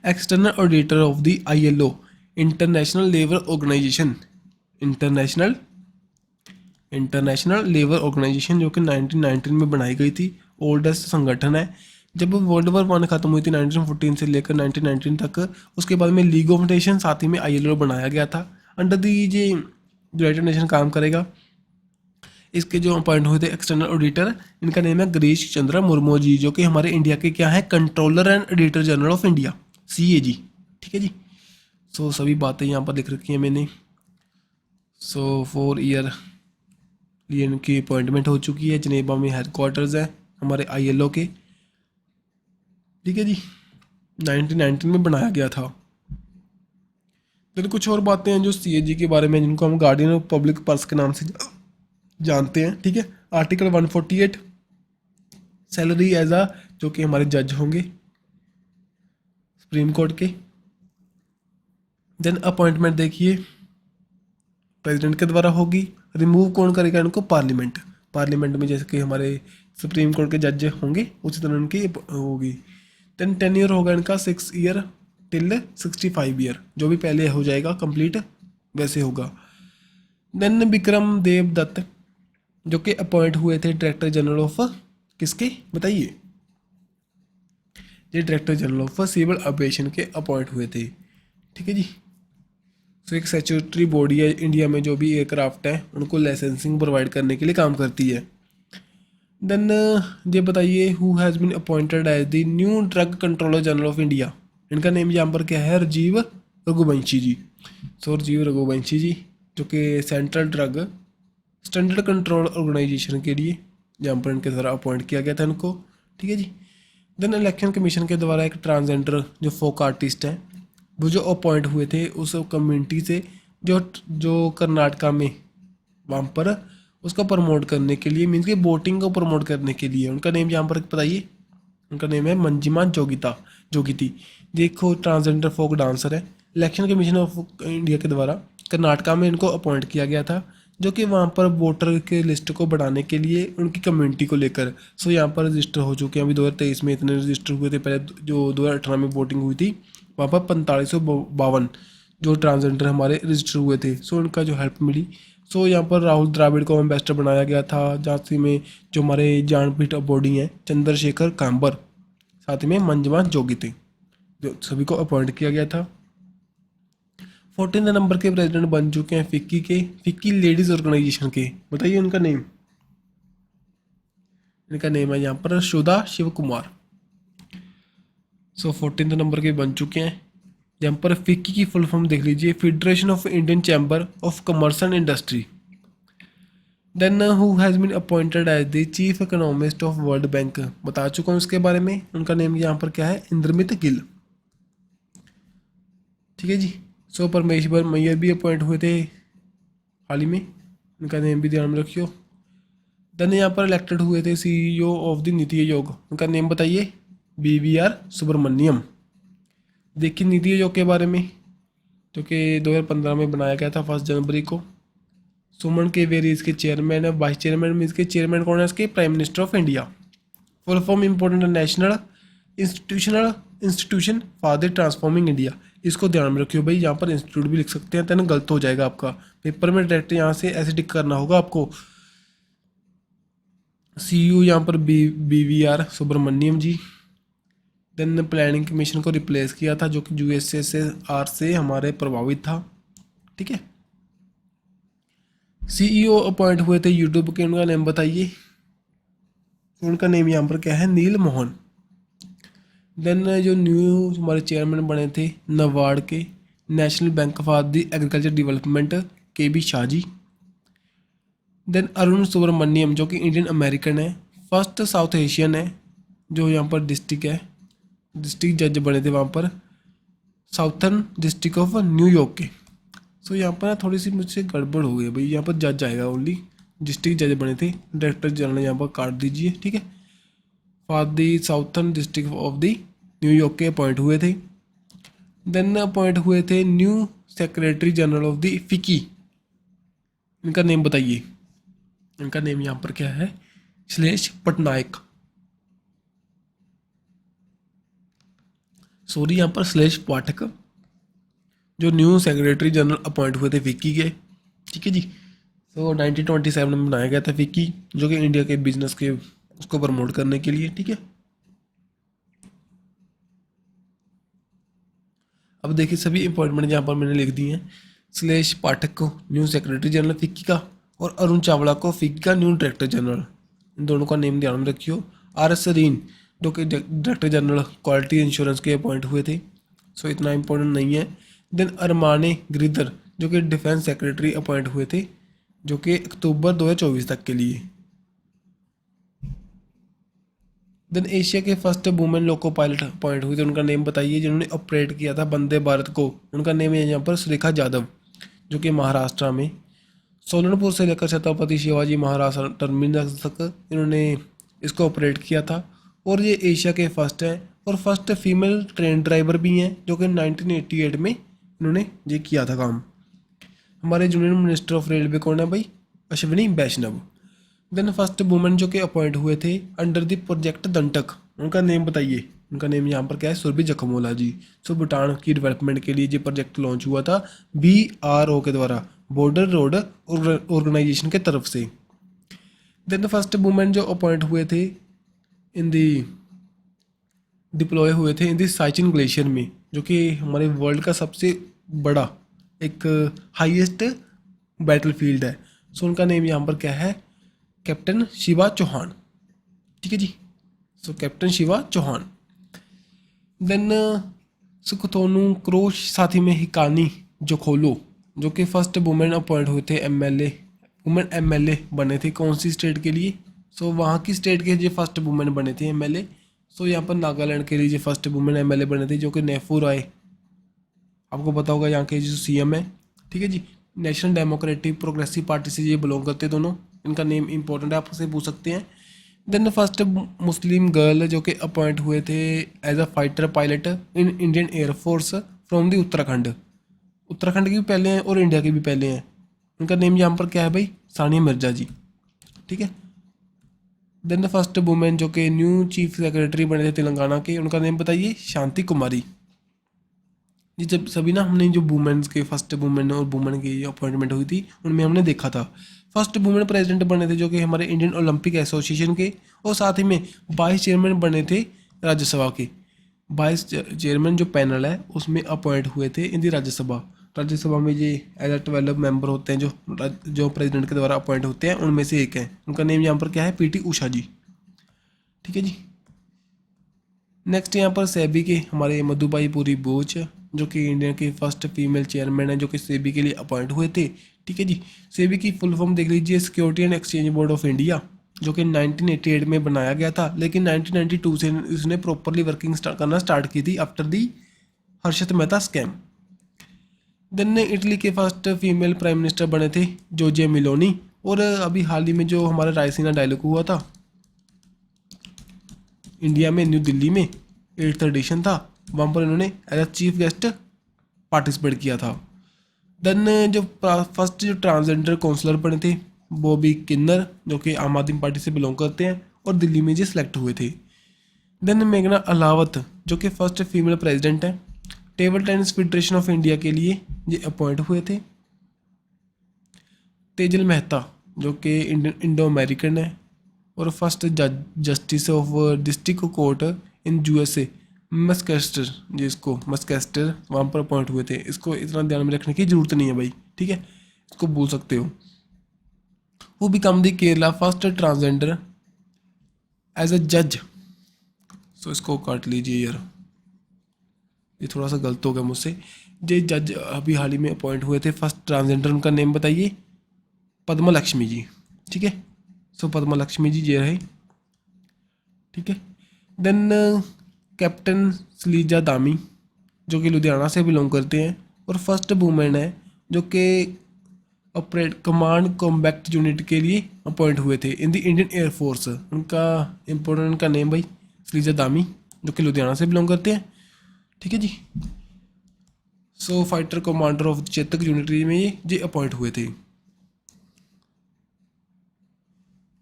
external auditor of the ILO, international labour organisation, international labour organisation, जो कि 1919 में बनाई गई थी, ओल्डेस्ट संगठन है। जब वर्ल्ड वॉर 1 खत्म हुई थी 1914 से लेकर 1919 तक, उसके बाद में लीग ऑफ नेशन साथ ही में ILO बनाया गया था। अंडर दी ये यूनाइटेड नेशन काम करेगा। इसके जो अपॉइंट हुए थे एक्सटर्नल ऑडिटर, इनका नेम है गिरीश चंद्र मुर्मू जी, जो कि हमारे इंडिया के क्या है, controller and auditor general of India, CAG, ठीक है जी। सो सभी बातें यहाँ पर लिख रखी हैं मैंने। सो 4 ईयर लिए इनकी अपॉइंटमेंट हो चुकी है, जनेवा में हेडक्वार्टर्स है हमारे ILO के, ठीक है जी। 1919 में बनाया गया था। फिर कुछ और बातें हैं जो CAG के बारे में, जिनको हम गार्डियन ऑफ पब्लिक पर्स के नाम से जानते हैं, ठीक है। आर्टिकल 148 सैलरी एज अ, जो कि हमारे जज होंगे सुप्रीम कोर्ट के। देन अपॉइंटमेंट देखिए प्रेसिडेंट के द्वारा होगी, रिमूव कौन करेगा इनको, पार्लियामेंट, पार्लियामेंट में जैसे कि हमारे सुप्रीम कोर्ट के जज होंगे उसी तरह उनकी होगी। देन टेन्योर होगा इनका 6 ईयर टिल 65 ईयर, जो भी पहले हो जाएगा कंप्लीट वैसे होगा। देन विक्रम देव दत्त, जो कि अपॉइंट हुए थे डायरेक्टर जनरल ऑफ किसके, बताइए। ये director general of civil aviation के अपॉइंट हुए थे, ठीक है जी। सो एक स्टैट्यूटरी बॉडी है इंडिया में जो भी एयरक्राफ्ट है उनको लाइसेंसिंग प्रोवाइड करने के लिए काम करती है। देन ये बताइए who has been appointed as the new drug controller general of India, इनका नेम यहाँ पर क्या है, राजीव रघुवंशी जी। सो राजीव रघुवंशी जी, जो कि central drug standard control organisation के लिए यहाँ पर इनके द्वारा अपॉइंट किया गया था इनको, ठीक है जी। देन इलेक्शन कमीशन के द्वारा एक ट्रांसजेंडर जो फोक आर्टिस्ट है वो जो अपॉइंट हुए थे उस कम्युनिटी से, जो जो कर्नाटका में वहाँ पर उसको प्रमोट करने के लिए, मीन्स कि वोटिंग को प्रमोट करने के लिए, उनका नेम यहाँ पर बताइए। उनका नेम है मंजिमा जोगिती। देखो ट्रांसजेंडर फोक डांसर है, इलेक्शन कमीशन ऑफ इंडिया के द्वारा कर्नाटका में इनको अपॉइंट किया गया था, जो कि वहाँ पर वोटर के लिस्ट को बढ़ाने के लिए उनकी कम्युनिटी को लेकर। सो यहाँ पर रजिस्टर हो चुके हैं, अभी 2023 में इतने रजिस्टर हुए थे, पहले जो 2018 में वोटिंग हुई थी वहाँ पर 4552 जो ट्रांसजेंडर हमारे रजिस्टर हुए थे। सो उनका जो हेल्प मिली। सो यहाँ पर राहुल द्राविड़ को एम्बेसडर बनाया गया था, झांसी में जो हमारे ज्ञानपीठ बॉडी हैं चंद्रशेखर कांबर, साथ में मंजमा जोगी थे, जो सभी को अपॉइंट किया गया था। 14 नंबर के प्रेसिडेंट बन चुके हैं फिक्की लेडीज ऑर्गेनाइजेशन के, बताइए उनका नेम। इनका नेम है यहाँ पर सुधा शिव कुमार। सो 14 नंबर के बन चुके हैं। यहाँ पर फिक्की की फुल फॉर्म देख लीजिए, federation of Indian chamber of commerce and industry. Then who has been appointed as the chief economist of world bank, बता चुका हूँ इसके बारे में। उनका नेम यहाँ पर क्या है, इंद्रमित गिल, ठीक है जी। सो परमेश्वर मैयर भी अपॉइंट हुए थे हाल ही में, उनका नेम भी ध्यान में रखियो। देन यहाँ पर इलेक्टेड हुए थे CEO of the NITI Aayog, उनका नेम बताइए। BVR सुब्रमण्यम। देखिए नीति आयोग के बारे में, जो कि 2015 में बनाया गया था 1 जनवरी को। सुमन के वेरी इसके चेयरमैन है, वाइस चेयरमैन में इसके चेयरमैन कौन है, इसके prime minister of India. Full form important national institution for the transforming India. इसको ध्यान में रखियो भाई, यहाँ पर इंस्टीट्यूट भी लिख सकते हैं, तेन गलत हो जाएगा आपका पेपर में, डायरेक्ट यहाँ से ऐसे टिक करना होगा आपको। CEO यहाँ पर BVR सुब्रमण्यम जी। देन प्लानिंग कमीशन को रिप्लेस किया था, जो कि USSR से हमारे प्रभावित था, ठीक है। CEO अपॉइंट हुए थे यूट्यूब के, उनका नेम बताइए। उनका नेम यहाँ पर क्या है, नील मोहन। देन जो न्यू हमारे चेयरमैन बने थे नाबार्ड के, national bank for the agriculture development, KB Shah ji. Then Arun Subramanian, जो कि इंडियन अमेरिकन है, फर्स्ट साउथ एशियन है, जो यहाँ पर डिस्ट्रिक्ट जज बने थे वहाँ पर, साउथर्न डिस्ट्रिक्ट ऑफ न्यूयॉर्क के। सो यहाँ पर थोड़ी सी मुझसे गड़बड़ हो गई भाई, यहाँ पर जज आएगा ओनली, डिस्ट्रिक्ट जज बने थे, डायरेक्टर जनरल यहाँ पर काट दीजिए, ठीक है। For the southern district of the New York के अपॉइंट हुए थे। देन अपॉइंट हुए थे new secretary general of the फिकी, इनका नेम बताइए। इनका नेम यहाँ पर क्या है, श्लेष पटनायक। सॉरी, यहाँ पर श्लेष पाठक, जो न्यू सेक्रेटरी जनरल अपॉइंट हुए थे फिक्की के, ठीक है जी। तो 1927 में बनाया गया था फिक्की, जो कि इंडिया के बिजनेस के उसको प्रमोट करने के लिए, ठीक है। अब देखिए सभी अपॉइंटमेंट यहाँ पर मैंने लिख दिए हैं। श्लेष पाठक को न्यू सेक्रेटरी जनरल फिक्की का, और अरुण चावला को फिक्की का न्यू डायरेक्टर जनरल, इन दोनों का नेम ध्यान में रखियो। RS रीन, जो कि डायरेक्टर जनरल क्वालिटी इंश्योरेंस के अपॉइंट हुए थे, सो इतना इंपॉर्टेंट नहीं है। देन अरमाने गिरिधर, जो कि डिफेंस सेक्रेटरी अपॉइंट हुए थे, जो कि अक्टूबर 2024 तक के लिए। देन एशिया के first women loco pilot appoint हुए थे, उनका नेम बताइए, जिन्होंने ऑपरेट किया था वंदे भारत को। उनका नेम है यहाँ पर सुरेखा यादव, जो कि महाराष्ट्र में सोलनपुर से लेकर छत्रपति शिवाजी महाराज टर्मिनस तक इन्होंने इसको ऑपरेट किया था। और ये एशिया के फर्स्ट हैं, और फर्स्ट फीमेल ट्रेन ड्राइवर भी हैं, जो कि 1988 में इन्होंने ये किया था काम। हमारे जूनियर मिनिस्टर ऑफ रेलवे कौन है भाई, अश्विनी वैष्णव। देन फर्स्ट वुमेन जो कि अपॉइंट हुए थे अंडर द प्रोजेक्ट दंटक, उनका नेम बताइए। उनका नेम यहाँ पर क्या है, सुरभि जखमोला जी। सो भूटान की डेवलपमेंट के लिए ये प्रोजेक्ट लॉन्च हुआ था BRO के द्वारा, बॉर्डर रोड ऑर्गेनाइजेशन के तरफ से। देन फर्स्ट वुमेन जो अपॉइंट हुए थे इन दी डिप्लॉय हुए थे इन दी साइचिन ग्लेशियर में, जो कि हमारे वर्ल्ड का सबसे बड़ा एक हाईएस्ट बैटलफील्ड है। सो उनका नेम यहाँ पर क्या है, कैप्टन शिवा चौहान, ठीक है जी। So captain Shiva Chauhan. Then सुखतोनु क्रोश साथी में हिकानी जोखोलो, जो कि फर्स्ट वुमेन अपॉइंट हुए थे वुमेन MLA बने थे, कौन सी स्टेट के लिए, सो वहाँ की स्टेट के जो फर्स्ट वुमेन बने थे MLA। सो यहाँ पर नागालैंड के लिए जो फर्स्ट वुमेन MLA बने थे, जो कि नेफू राय, आपको पता होगा यहाँ के जो CM है, ठीक है जी। नेशनल डेमोक्रेटिक प्रोग्रेसिव पार्टी से ये बिलोंग करते दोनों, इनका नेम इंपॉर्टेंट है, आपसे पूछ सकते हैं। देन फर्स्ट मुस्लिम गर्ल जो कि अपॉइंट हुए थे as a fighter pilot in Indian air force from the Uttarakhand की भी पहले हैं और इंडिया के भी पहले हैं। उनका नेम यहाँ पर क्या है भाई, सानिया मिर्जा जी, ठीक है। देन फर्स्ट वुमेन जो कि न्यू चीफ सेक्रेटरी बने थे तेलंगाना के, उनका नेम बताइए, शांति कुमारी जी। जब सभी ना हमने जो वुमेन्स के फर्स्ट वुमेन और वुमेन की अपॉइंटमेंट हुई थी, उनमें हमने देखा था फर्स्ट वुमेन प्रेसिडेंट बने थे जो कि हमारे इंडियन ओलंपिक एसोसिएशन के, और साथ ही में वाइस चेयरमैन बने थे राज्यसभा के। वाइस चेयरमैन जो पैनल है उसमें अपॉइंट हुए थे इन दी राज्यसभा में ये एज अ 12 मेंबर होते हैं जो प्रेसिडेंट के द्वारा अपॉइंट होते हैं, उनमें से एक है। उनका नेम यहाँ पर क्या है, PT उषा जी, ठीक है जी। नेक्स्ट यहाँ पर सेबी के हमारे मधुबाई पुरी बोच, जो कि इंडिया के फर्स्ट फीमेल चेयरमैन है, जो कि सेबी के लिए अपॉइंट हुए थे, ठीक है जी। सेबी की फुल फॉर्म देख लीजिए, security and exchange board of India, जो कि 1988 में बनाया गया था, लेकिन 1992 से इसने प्रॉपरली वर्किंग करना स्टार्ट की थी after the Harshad Mehta scam. Then Italy के फर्स्ट फीमेल प्राइम मिनिस्टर बने थे जोर्जिया मेलोनी, और अभी हाल ही में जो हमारा रायसीना डायलॉग हुआ था इंडिया में, न्यू दिल्ली में 8th एडिशन था, वहाँ पर इन्होंने as a chief guest participate किया था। देन जो फर्स्ट जो ट्रांसजेंडर काउंसलर बने थे बॉबी किन्नर, जो कि आम आदमी पार्टी से बिलोंग करते हैं और दिल्ली में जी सिलेक्ट हुए थे। देन मेघना अलावत, जो कि फर्स्ट फीमेल प्रेसिडेंट है table tennis federation of India के लिए, ये अपॉइंट हुए थे। तेजल मेहता, जो कि इंडो अमेरिकन है और first justice of district court in USA मस्केस्टर, जिसको मस्केस्टर वहाँ पर अपॉइंट हुए थे। इसको इतना ध्यान में रखने की जरूरत नहीं है भाई, ठीक है, इसको भूल सकते हो। वो become the Kerala first transgender as a जज। सो इसको काट लीजिए यार, ये थोड़ा सा गलत हो गया मुझसे। जे जज अभी हाल ही में अपॉइंट हुए थे फर्स्ट ट्रांसजेंडर, उनका नेम बताइए। पद्मा लक्ष्मी जी, ठीक है। सो पद्मा लक्ष्मी जी ये रहे, ठीक है। देन कैप्टन सलीजा दामी, जो कि लुधियाना से बिलोंग करते हैं और फर्स्ट वुमेन है जो कि ऑपरेट कमांड कॉम्बैक्ट यूनिट के लिए अपॉइंट हुए थे इन द इंडियन एयरफोर्स। उनका इम्पोर्टेंट का नेम भाई सलीजा दामी, जो कि लुधियाना से बिलोंग करते हैं, ठीक है जी। So fighter commander of Chetak unit में ये अपॉइंट हुए थे।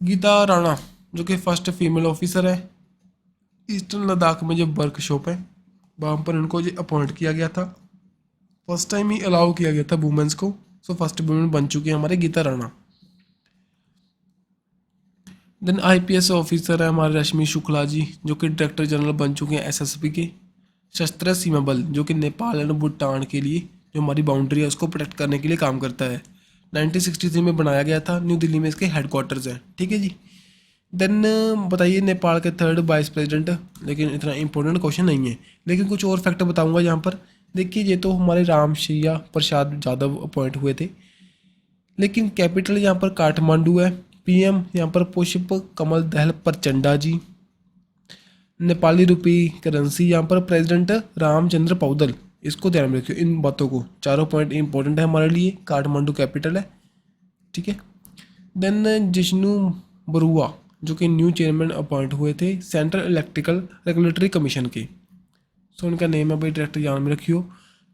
गीता राणा, जो कि फर्स्ट फीमेल ऑफिसर है ईस्टर्न लद्दाख में जो वर्कशॉप है वहाँ पर उनको जो अपॉइंट किया गया था, फर्स्ट टाइम ही अलाउ किया गया था वुमेंस को। सो फर्स्ट वुमेन बन चुके हैं हमारे Geeta Rana. Then IPS officer है हमारे रश्मि शुक्ला जी, जो कि डायरेक्टर जनरल बन चुके हैं एसएसबी के। सशस्त्र सीमा बल, जो कि नेपाल एंड भूटान के लिए जो हमारी बाउंड्री है उसको प्रोटेक्ट करने के लिए काम करता है। 1963 में बनाया गया था, न्यू दिल्ली में इसके हेडक्वार्टर्स हैं, ठीक है जी। देन बताइए नेपाल के थर्ड वाइस प्रेसिडेंट, लेकिन इतना इंपॉर्टेंट क्वेश्चन नहीं है, लेकिन कुछ और फैक्ट बताऊंगा यहाँ पर। देखिए ये तो हमारे रामशैया प्रसाद यादव अपॉइंट हुए थे, लेकिन कैपिटल यहाँ पर काठमांडू है। पीएम यहाँ पर पुष्प कमल दहल प्रचंडा जी। नेपाली रुपी करेंसी यहाँ पर प्रेसिडेंट रामचंद्र पौदल। इसको ध्यान में रखियो, इन बातों को, चारों पॉइंट इंपॉर्टेंट है हमारे लिए। काठमांडू कैपिटल है, ठीक है। देन जिष्णु बरुआ, जो कि न्यू चेयरमैन अपॉइंट हुए थे सेंट्रल इलेक्ट्रिकल रेगुलेटरी कमीशन के। सो उनका नेम है भाई, डायरेक्टर ध्यान में रखियो।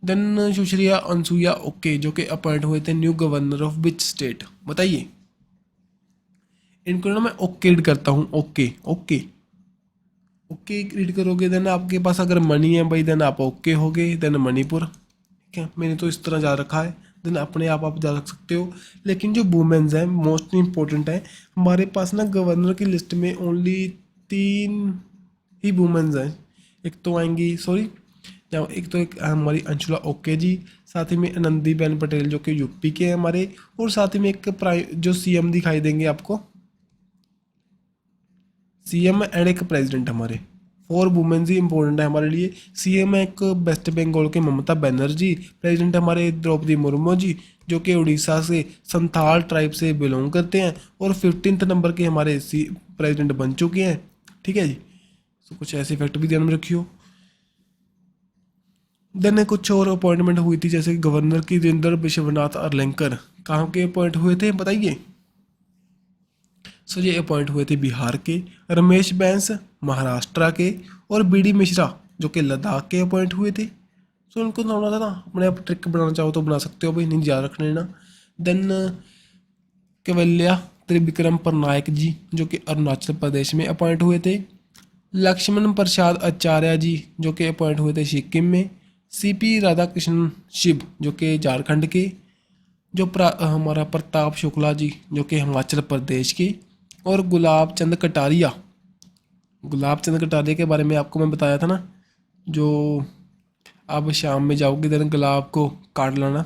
देन सुश्रिया अनसुईया ओके, जो कि अपॉइंट हुए थे new governor of which state, बताइए। इनको ना मैं ओके रीड करता हूँ, ओके ओके ओके रीड करोगे देन आपके पास अगर मनी है भाई देन आप ओके हो गए, देन मणिपुर, ठीक है। मैंने तो इस तरह जा रखा है, देन अपने आप जा रख सकते हो। लेकिन जो वुमेन्स हैं मोस्टली इंपॉर्टेंट है हमारे पास ना, गवर्नर की लिस्ट में ओनली 3 ही वुमेन्स हैं। एक तो आएंगी, सॉरी, एक तो एक हमारी अंशुला ओके जी, साथ ही में आनंदीबेन पटेल जो कि यूपी के हैं हमारे, और साथ ही में एक जो सीएम दिखाई देंगे आपको, सीएम एंड एक प्रेसिडेंट हमारे। 4 वुमेन्स ही इंपॉर्टेंट है हमारे लिए। सीएम है एक वेस्ट बंगाल के ममता बनर्जी, प्रेसिडेंट हमारे द्रौपदी मुर्मू जी, जो कि उड़ीसा से संथाल ट्राइब से बिलोंग करते हैं और 15th नंबर के हमारे प्रेसिडेंट बन चुके हैं, ठीक है जी। तो कुछ ऐसे फैक्ट भी ध्यान में रखियो। देन कुछ और अपॉइंटमेंट हुई थी, जैसे गवर्नर की वीरेंद्र विश्वनाथ अरलेंकर, कहाँ के अपॉइंट हुए थे बताइए। सो ये अपॉइंट हुए थे बिहार के। रमेश बैस महाराष्ट्र के, और बीडी मिश्रा जो कि लद्दाख के अपॉइंट हुए थे। सो उनको थोड़ा सा ना अपने आप ट्रिक बनाना चाहो तो बना सकते हो भाई, नहीं याद रख लेना। देन केवल्या त्रिविक्रम पटनायक जी, जो कि अरुणाचल प्रदेश में अपॉइंट हुए थे। लक्ष्मण प्रसाद आचार्य जी, जो कि अपॉइंट हुए थे सिक्किम में। सीपी राधाकृष्णन शिव, जो कि झारखंड के। जो हमारा प्रताप शुक्ला जी, जो कि हिमाचल प्रदेश के। और गुलाब चंद कटारिया, गुलाब चंद कटारिया के बारे में आपको मैं बताया था ना, जो आप शाम में जाओगे देन गुलाब को काट लाना,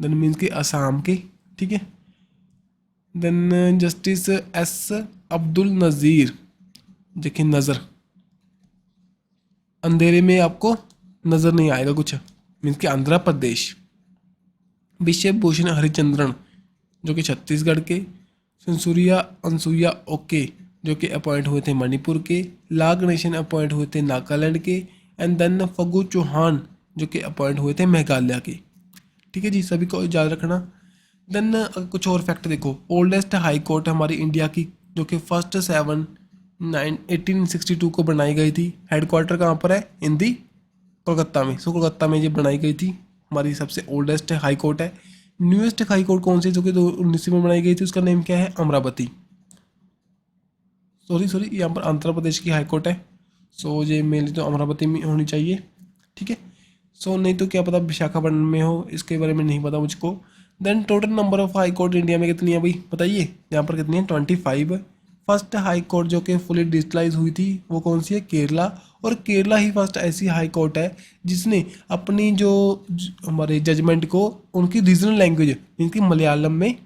देन मीन्स कि असम के, ठीक है। Then justice S Abdul Nazeer, देखिए नज़र, अंधेरे में आपको नज़र नहीं आएगा कुछ, मीन्स कि आंध्र प्रदेश। विश्व भूषण हरिचंद्रन, जो कि छत्तीसगढ़ के। संसूरिया अनसुईया ओके, जो कि अपॉइंट हुए थे मणिपुर के। ला गणेशन अपॉइंट हुए थे नागालैंड के। एंड देन फगू चौहान, जो कि अपॉइंट हुए थे मेघालय के, ठीक है जी। सभी को याद रखना। देन कुछ और फैक्ट देखो, ओल्डेस्ट हाई कोर्ट हमारी इंडिया की, जो कि 1/7/1862 को बनाई गई थी। हेडक्वार्टर कहाँ पर है? इन दी कोलकाता में। सो कोलकाता में ये बनाई गई थी, हमारी सबसे ओल्डेस्ट हाई कोर्ट है। न्यूएस्ट हाई कोर्ट कौन सी, जो कि 2019 में बनाई गई थी, उसका नेम क्या है? अमरावती। सॉरी यहाँ पर आंध्र प्रदेश की हाई कोर्ट है। सो ये मेनली तो अमरावती में होनी चाहिए, ठीक है। सो नहीं तो क्या पता विशाखापट्टनम में हो, इसके बारे में नहीं पता मुझको। Then total number of high court India में कितनी है भाई बताइए? यहाँ पर कितनी है? 25। फर्स्ट हाई कोर्ट जो कि फुली डिजिटलाइज हुई थी वो कौन सी है? केरला। और केरला ही फर्स्ट ऐसी हाई कोर्ट है जिसने अपनी जो हमारे जजमेंट को उनकी रीजनल लैंग्वेज, जिनकी मलयालम में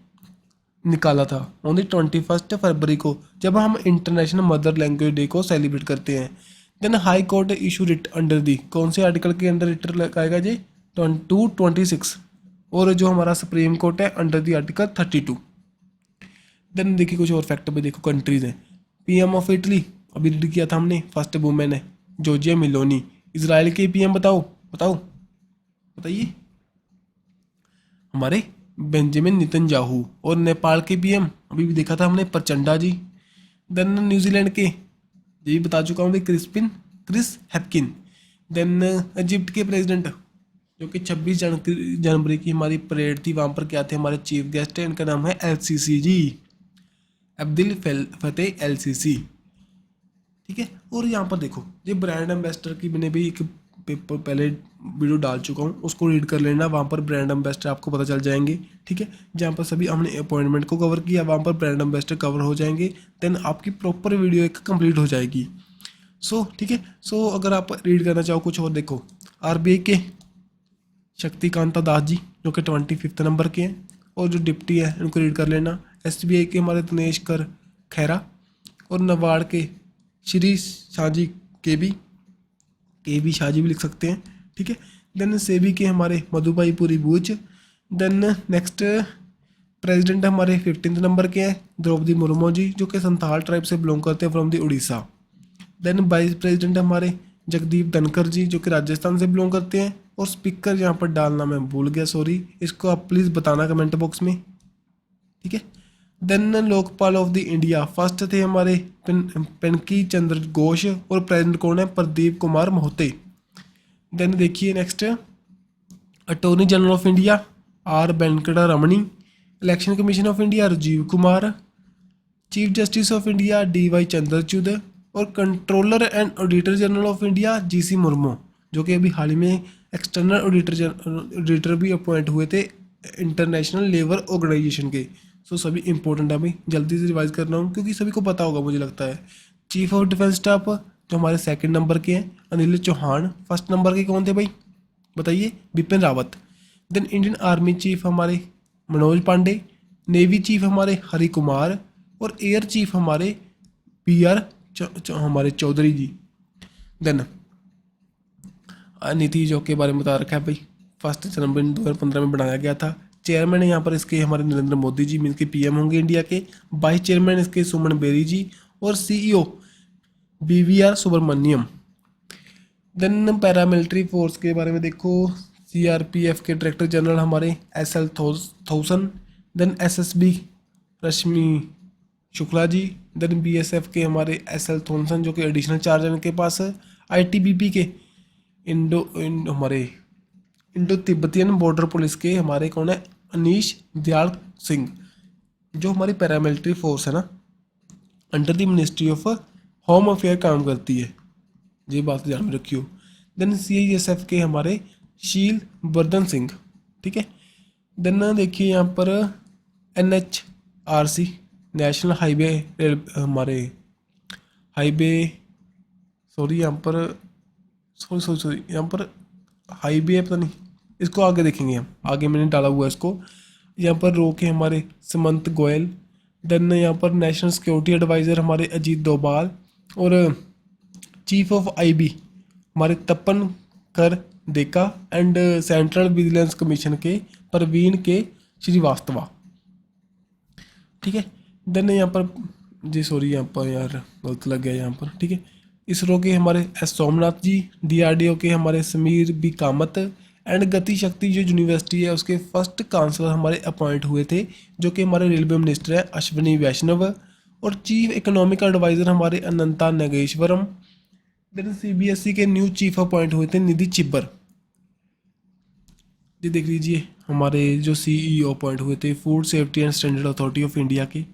निकाला था ऑन द 21 फरवरी को, जब हम इंटरनेशनल मदर लैंग्वेज डे को सेलिब्रेट करते हैं। Then high court issue writ under the, कौन से आर्टिकल के अंडर रिट लगाएगा जी? 226। और जो हमारा सुप्रीम कोर्ट है अंडर दी आर्टिकल 32। देन देखिए कुछ और फैक्ट भी देखो, कंट्रीज हैं। पीएम ऑफ इटली अभी रीड किया था हमने, फर्स्ट वुमेन है जॉर्जिया मेलोनी। इसराइल के पीएम बताओ बताओ बताइए? हमारे बेंजामिन नेतन्याहू। और नेपाल के पीएम अभी भी देखा था हमने, प्रचंडा जी। देन न्यूजीलैंड के यही बता चुका हूँ, क्रिस हैप्किन। देन इजिप्ट के प्रेसिडेंट, जो कि 26 जनवरी की हमारी परेड थी, वहाँ पर क्या थे हमारे चीफ गेस्ट है, इनका नाम है LCC जी, अब्दुल फतेह LCC, ठीक है। और यहाँ पर देखो ये ब्रांड एम्बेसडर की मैंने भी एक पेपर पहले वीडियो डाल चुका हूँ, उसको रीड कर लेना, वहाँ पर ब्रांड एम्बेसडर आपको पता चल जाएंगे, ठीक है। जहाँ पर सभी हमने अपॉइंटमेंट को कवर किया वहाँ पर ब्रांड एम्बेसडर कवर हो जाएंगे, देन आपकी प्रॉपर वीडियो एक कंप्लीट हो जाएगी। सो ठीक है। सो अगर आप रीड करना चाहो कुछ और देखो, RBI के शक्तिकांता दास जी, जो कि 25 नंबर के हैं, और जो डिप्टी है उनको रीड कर लेना। SBI के हमारे दिनेश कर खैरा, और नाबार्ड के श्री शाहजी के बी शाहजी भी लिख सकते हैं, ठीक है। देन सेबी के हमारे मधुभाई पुरी बूच। देन नेक्स्ट प्रेसिडेंट हमारे 15 नंबर के हैं द्रौपदी मुर्मू जी, जो कि संथाल ट्राइब से बिलोंग करते हैं from the Orissa. Then vice president हमारे जगदीप धनखड़ जी, जो कि राजस्थान से बिलोंग करते हैं। और स्पीकर यहाँ पर डालना मैं भूल गया, सॉरी, इसको आप प्लीज़ बताना कमेंट बॉक्स में, ठीक है। Then Lokpal of the India first थे हमारे पिनकी चंद्र घोष, और प्रेसिडेंट कौन है? प्रदीप कुमार मोहते। देन देखिए next, attorney general of India R Venkata Ramani. Election commission of India Rajiv Kumar. Chief justice of India DY Chandrachud. और controller and auditor general of India GC Murmu, जो कि अभी हाल ही में एक्सटर्नल ऑडिटर भी अपॉइंट हुए थे इंटरनेशनल लेबर ऑर्गेनाइजेशन के। सो सभी इंपॉर्टेंट है, अभी जल्दी से रिवाइज कर रहा हूँ क्योंकि सभी को पता होगा मुझे लगता है। चीफ ऑफ डिफेंस स्टाफ जो हमारे 2nd नंबर के हैं अनिल चौहान। 1st नंबर के कौन थे भाई बताइए? Bipin Rawat. Then Indian army chief हमारे मनोज पांडे। नेवी चीफ हमारे हरि कुमार। और एयर चीफ हमारे PR हमारे चौधरी जी। देन नीति आयोग के बारे में बता रखा है भाई, 1 जनवरी 2015 में बनाया गया था। चेयरमैन यहाँ पर इसके हमारे नरेंद्र मोदी जी, मीन के PM होंगे इंडिया के। वाइस चेयरमैन इसके सुमन बेरी जी। और CEO BVR Subrahmanyam. Then paramilitary force के बारे में देखो, CRPF के डायरेक्टर जनरल हमारे SL Thaosen. Then SSB Rashmi Shukla ji. Then BSF के हमारे SL थॉमसन, जो कि एडिशनल चार्ज है इनके पास। ITBP के हमारे इंडो तिब्बतियन बॉर्डर पुलिस के हमारे कौन है? अनीश दयाल सिंह, जो हमारी पैरामिलिट्री फोर्स है ना, under the ministry of home affair काम करती है, ये बात ध्यान में रखियो। देन CISF के हमारे शील वर्धन सिंह, ठीक है। देन देखिए यहाँ पर NHRC नेशनल हाईवे हमारे हाईवे सॉरी यहाँ पर सॉरी यहाँ पर हाईवे पता नहीं, इसको आगे देखेंगे हम, आगे मैंने डाला हुआ है इसको। यहाँ पर रो के हमारे सुमंत गोयल। देन यहाँ पर नेशनल सिक्योरिटी एडवाइज़र हमारे अजीत डोभाल। और चीफ ऑफ IB हमारे तपन कर Deka. And central vigilance commission के परवीन के श्रीवास्तवा, ठीक है। देन यहाँ पर जी सॉरी यहाँ पर यार गलत लग गया यहाँ पर, ठीक है। इसरो के हमारे S सोमनाथ जी। DRDO के हमारे समीर B कामत। एंड गति शक्ति जो यूनिवर्सिटी है उसके फर्स्ट काउंसलर हमारे अपॉइंट हुए थे जो कि हमारे रेलवे मिनिस्टर है अश्विनी वैष्णव। और चीफ इकोनॉमिक एडवाइज़र हमारे अनंता नागेश्वरम। देन सीबीएसई के न्यू चीफ अपॉइंट हुए थे निधि चिब्बर। ये देख लीजिए हमारे जो सीईओ अपॉइंट हुए थे food safety and standard authority of India के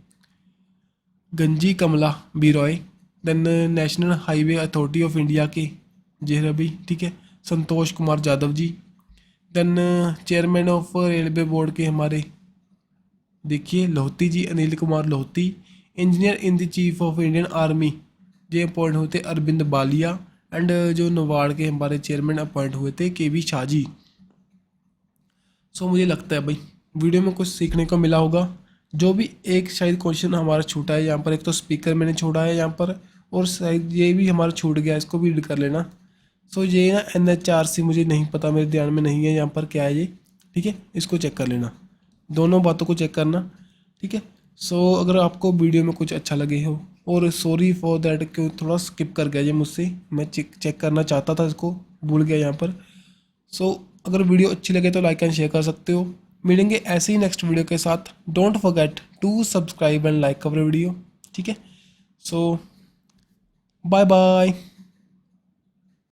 Ganji Kamala B Roy. Then national highway authority of India के जेहरबी, ठीक है, Santosh Kumar Yadav ji. Then chairman of railway board के हमारे देखिए Lahoti ji, Anil Kumar Lahoti. Engineer in the chief of Indian army ये अपॉइंट हुए थे अरविंद बालिया। एंड जो नवाड़ के हमारे चेयरमैन अपॉइंट हुए थे के वी शाह जी। सो मुझे लगता है भाई वीडियो में कुछ सीखने को मिला होगा। जो भी एक शायद क्वेश्चन हमारा छूटा है यहाँ पर, एक तो स्पीकर मैंने छोड़ा है यहाँ पर, और शायद ये भी हमारा छूट गया, इसको भी रीड कर लेना। सो ये ना NHRC मुझे नहीं पता, मेरे ध्यान में नहीं है यहाँ पर क्या है ये, ठीक है, इसको चेक कर लेना, दोनों बातों को चेक करना, ठीक है। सो अगर आपको वीडियो में कुछ अच्छा लगे हो, और सॉरी फॉर दैट क्यों थोड़ा स्किप कर गया ये मुझसे, मैं चेक करना चाहता था, इसको भूल गया यहाँ पर। सो अगर वीडियो अच्छी लगे तो लाइक एंड शेयर कर सकते हो। मिलेंगे ऐसे ही नेक्स्ट वीडियो के साथ। Don't forget to subscribe and like our video, ठीक है। So bye bye.